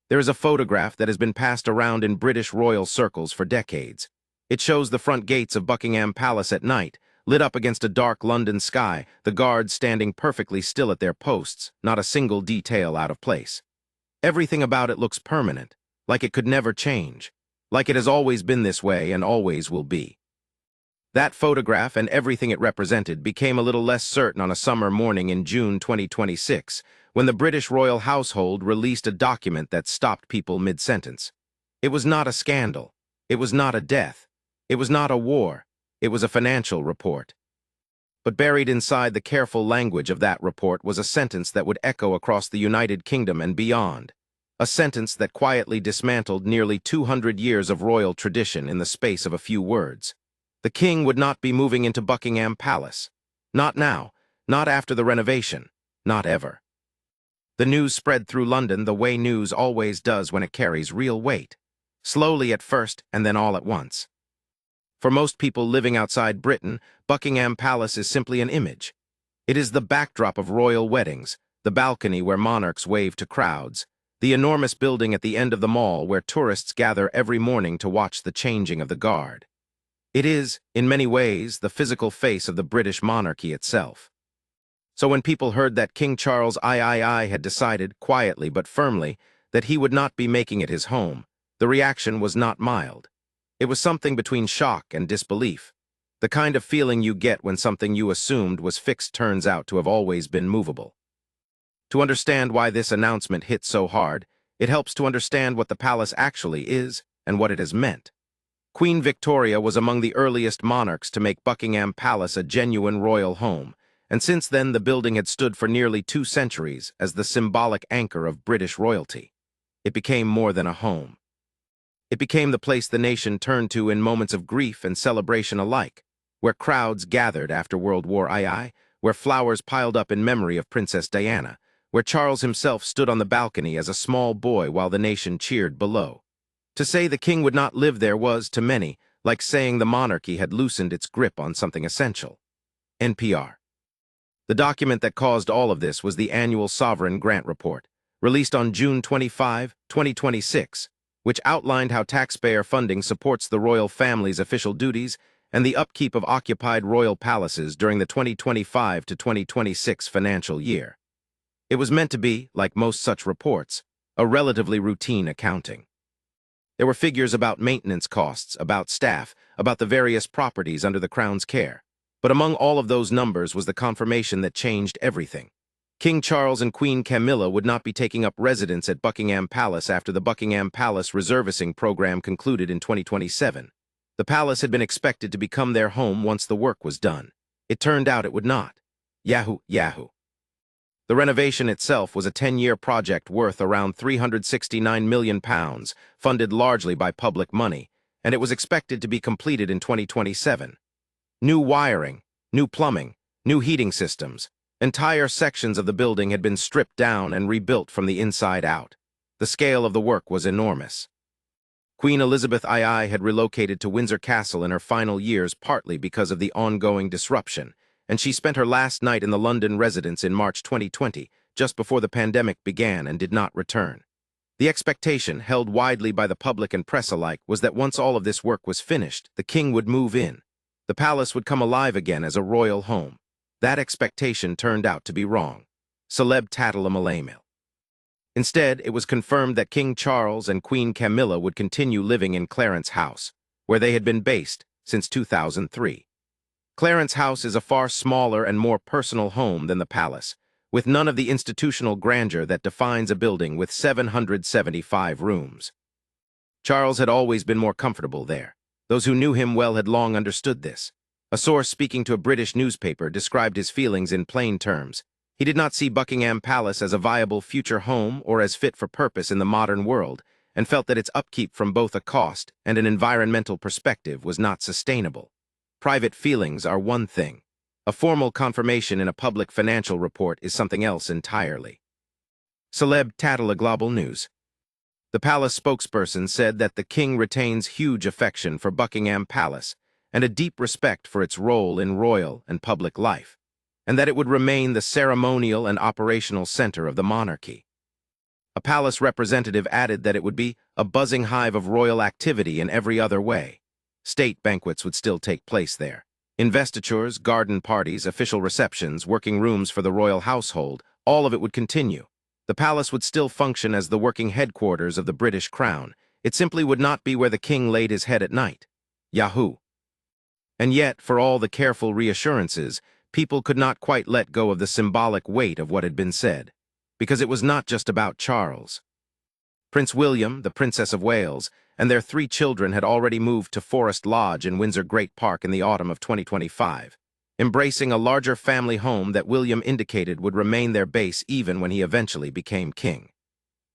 There is a photograph that has been passed around in British royal circles for decades. It shows the front gates of Buckingham Palace at night, lit up against a dark London sky, the guards standing perfectly still at their posts, not a single detail out of place. Everything about it looks permanent, like it could never change, like it has always been this way and always will be. That photograph and everything it represented became a little less certain on a summer morning in June 2026, when the British royal household released a document that stopped people mid-sentence. It was not a scandal. It was not a death. It was not a war. It was a financial report. But buried inside the careful language of that report was a sentence that would echo across the United Kingdom and beyond. A sentence that quietly dismantled nearly 200 years of royal tradition in the space of a few words. The king would not be moving into Buckingham Palace. Not now, not after the renovation, not ever. The news spread through London the way news always does when it carries real weight. Slowly at first and then all at once. For most people living outside Britain, Buckingham Palace is simply an image. It is the backdrop of royal weddings, the balcony where monarchs wave to crowds, the enormous building at the end of the mall where tourists gather every morning to watch the changing of the guard. It is, in many ways, the physical face of the British monarchy itself. So when people heard that King Charles III had decided, quietly but firmly, that he would not be making it his home, the reaction was not mild. It was something between shock and disbelief, the kind of feeling you get when something you assumed was fixed turns out to have always been movable. To understand why this announcement hit so hard, it helps to understand what the palace actually is and what it has meant. Queen Victoria was among the earliest monarchs to make Buckingham Palace a genuine royal home, and since then the building had stood for nearly 2 centuries as the symbolic anchor of British royalty. It became more than a home. It became the place the nation turned to in moments of grief and celebration alike, where crowds gathered after World War II, where flowers piled up in memory of Princess Diana, where Charles himself stood on the balcony as a small boy while the nation cheered below. To say the king would not live there was, to many, like saying the monarchy had loosened its grip on something essential. NPR. The document that caused all of this was the annual Sovereign Grant Report, released on June 25, 2026, which outlined how taxpayer funding supports the royal family's official duties and the upkeep of occupied royal palaces during the 2025 to 2026 financial year. It was meant to be, like most such reports, a relatively routine accounting. There were figures about maintenance costs, about staff, about the various properties under the Crown's care. But among all of those numbers was the confirmation that changed everything. King Charles and Queen Camilla would not be taking up residence at Buckingham Palace after the Buckingham Palace reservicing program concluded in 2027. The palace had been expected to become their home once the work was done. It turned out it would not. Yahoo, yahoo. The renovation itself was a 10-year project worth around £369 million, funded largely by public money, and it was expected to be completed in 2027. New wiring, new plumbing, new heating systems. Entire sections of the building had been stripped down and rebuilt from the inside out. The scale of the work was enormous. Queen Elizabeth II had relocated to Windsor Castle in her final years partly because of the ongoing disruption, and she spent her last night in the London residence in March 2020, just before the pandemic began, and did not return. The expectation, held widely by the public and press alike, was that once all of this work was finished, the king would move in. The palace would come alive again as a royal home. That expectation turned out to be wrong. Celeb tattlemalamail. Instead, it was confirmed that King Charles and Queen Camilla would continue living in Clarence House, where they had been based since 2003. Clarence House is a far smaller and more personal home than the palace, with none of the institutional grandeur that defines a building with 775 rooms. Charles had always been more comfortable there. Those who knew him well had long understood this. A source speaking to a British newspaper described his feelings in plain terms. He did not see Buckingham Palace as a viable future home or as fit for purpose in the modern world, and felt that its upkeep from both a cost and an environmental perspective was not sustainable. Private feelings are one thing. A formal confirmation in a public financial report is something else entirely. Celeb tattle global news. The palace spokesperson said that the king retains huge affection for Buckingham Palace and a deep respect for its role in royal and public life, and that it would remain the ceremonial and operational center of the monarchy. A palace representative added that it would be a buzzing hive of royal activity in every other way. State banquets would still take place there. Investitures, garden parties, official receptions, working rooms for the royal household, all of it would continue. The palace would still function as the working headquarters of the British crown. It simply would not be where the king laid his head at night. Yahoo! And yet, for all the careful reassurances, people could not quite let go of the symbolic weight of what had been said. Because it was not just about Charles. Prince William, the Princess of Wales, and their 3 children had already moved to Forest Lodge in Windsor Great Park in the autumn of 2025, embracing a larger family home that William indicated would remain their base even when he eventually became king.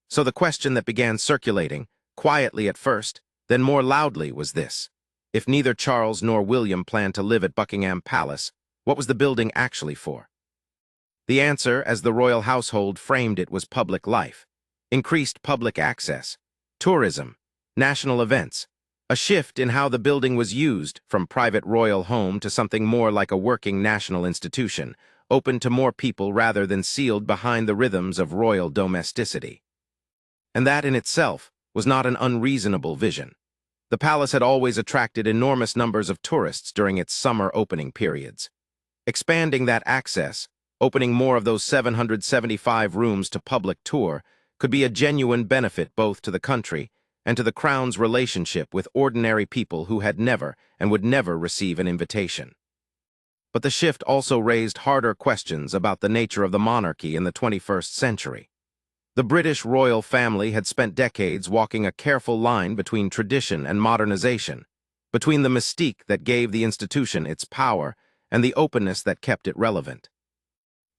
So the question that began circulating, quietly at first, then more loudly, was this. If neither Charles nor William planned to live at Buckingham Palace, what was the building actually for? The answer, as the royal household framed it, was public life, increased public access, tourism, national events, a shift in how the building was used from private royal home to something more like a working national institution, open to more people rather than sealed behind the rhythms of royal domesticity. And that in itself was not an unreasonable vision. The palace had always attracted enormous numbers of tourists during its summer opening periods. Expanding that access, opening more of those 775 rooms to public tour, could be a genuine benefit both to the country and to the crown's relationship with ordinary people who had never and would never receive an invitation. But the shift also raised harder questions about the nature of the monarchy in the 21st century. The British royal family had spent decades walking a careful line between tradition and modernization, between the mystique that gave the institution its power and the openness that kept it relevant.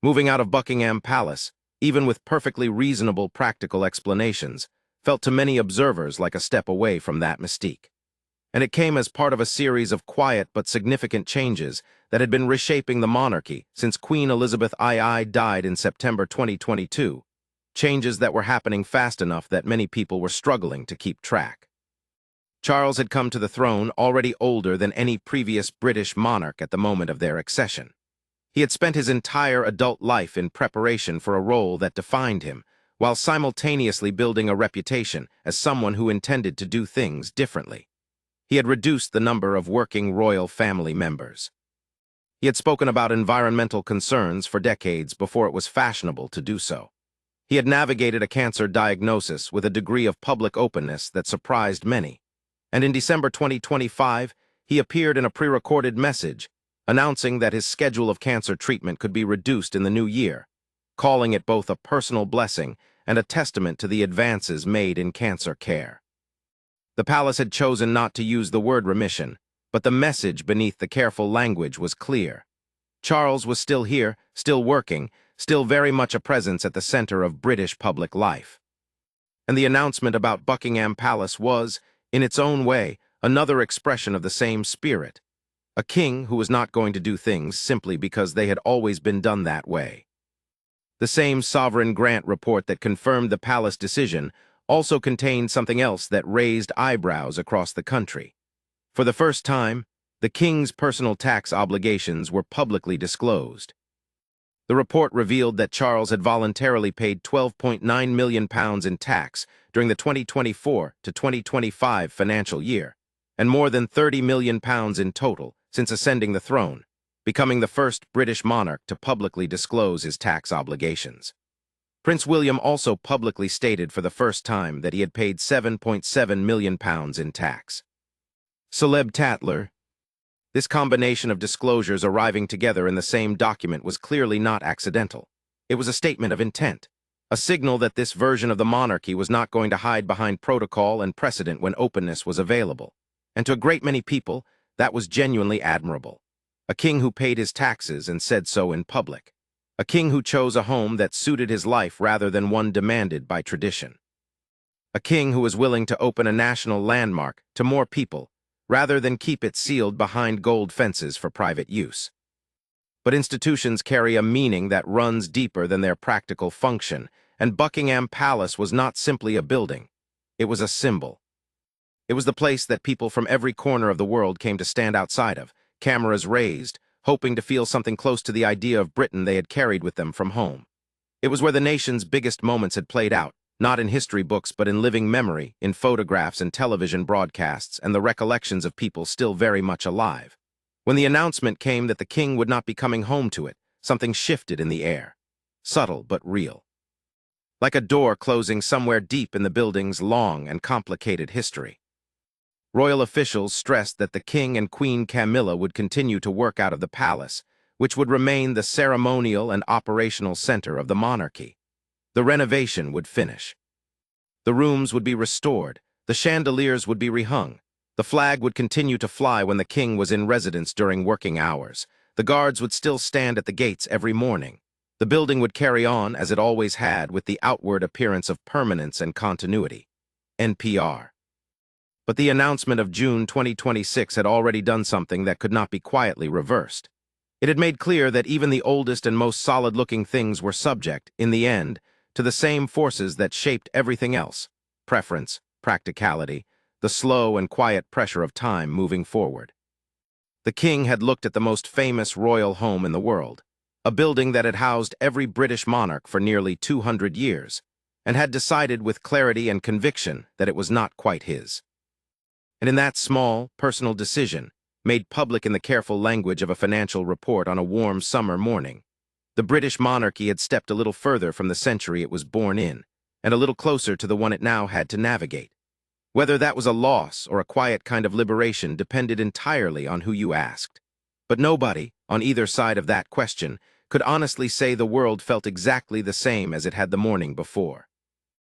Moving out of Buckingham Palace, even with perfectly reasonable practical explanations, felt to many observers like a step away from that mystique. And it came as part of a series of quiet but significant changes that had been reshaping the monarchy since Queen Elizabeth II died in September 2022, changes that were happening fast enough that many people were struggling to keep track. Charles had come to the throne already older than any previous British monarch at the moment of their accession. He had spent his entire adult life in preparation for a role that defined him, while simultaneously building a reputation as someone who intended to do things differently. He had reduced the number of working royal family members. He had spoken about environmental concerns for decades before it was fashionable to do so. He had navigated a cancer diagnosis with a degree of public openness that surprised many. And in December 2025, he appeared in a pre-recorded message announcing that his schedule of cancer treatment could be reduced in the new year, calling it both a personal blessing and a testament to the advances made in cancer care. The palace had chosen not to use the word remission, but the message beneath the careful language was clear. Charles was still here, still working, still very much a presence at the center of British public life. And the announcement about Buckingham Palace was, in its own way, another expression of the same spirit. A king who was not going to do things simply because they had always been done that way. The same sovereign grant report that confirmed the palace decision also contained something else that raised eyebrows across the country. For the first time, the king's personal tax obligations were publicly disclosed. The report revealed that Charles had voluntarily paid £12.9 million in tax during the 2024 to 2025 financial year, and more than £30 million in total since ascending the throne, becoming the first British monarch to publicly disclose his tax obligations. Prince William also publicly stated for the first time that he had paid £7.7 million in tax. Celeb Tatler. This combination of disclosures arriving together in the same document was clearly not accidental. It was a statement of intent, a signal that this version of the monarchy was not going to hide behind protocol and precedent when openness was available. And to a great many people, that was genuinely admirable. A king who paid his taxes and said so in public. A king who chose a home that suited his life rather than one demanded by tradition. A king who was willing to open a national landmark to more people rather than keep it sealed behind gold fences for private use. But institutions carry a meaning that runs deeper than their practical function, and Buckingham Palace was not simply a building. It was a symbol. It was the place that people from every corner of the world came to stand outside of, cameras raised, hoping to feel something close to the idea of Britain they had carried with them from home. It was where the nation's biggest moments had played out, not in history books but in living memory, in photographs and television broadcasts and the recollections of people still very much alive. When the announcement came that the king would not be coming home to it, something shifted in the air. Subtle but real. Like a door closing somewhere deep in the building's long and complicated history. Royal officials stressed that the king and Queen Camilla would continue to work out of the palace, which would remain the ceremonial and operational center of the monarchy. The renovation would finish. The rooms would be restored, the chandeliers would be rehung, the flag would continue to fly when the king was in residence during working hours, the guards would still stand at the gates every morning. The building would carry on, as it always had, with the outward appearance of permanence and continuity. NPR. But the announcement of June 2026 had already done something that could not be quietly reversed. It had made clear that even the oldest and most solid-looking things were subject, in the end, to the same forces that shaped everything else: preference, practicality, the slow and quiet pressure of time moving forward. The king had looked at the most famous royal home in the world, a building that had housed every British monarch for nearly 200 years, and had decided with clarity and conviction that it was not quite his. And in that small, personal decision, made public in the careful language of a financial report on a warm summer morning, the British monarchy had stepped a little further from the century it was born in, and a little closer to the one it now had to navigate. Whether that was a loss or a quiet kind of liberation depended entirely on who you asked. But nobody, on either side of that question, could honestly say the world felt exactly the same as it had the morning before.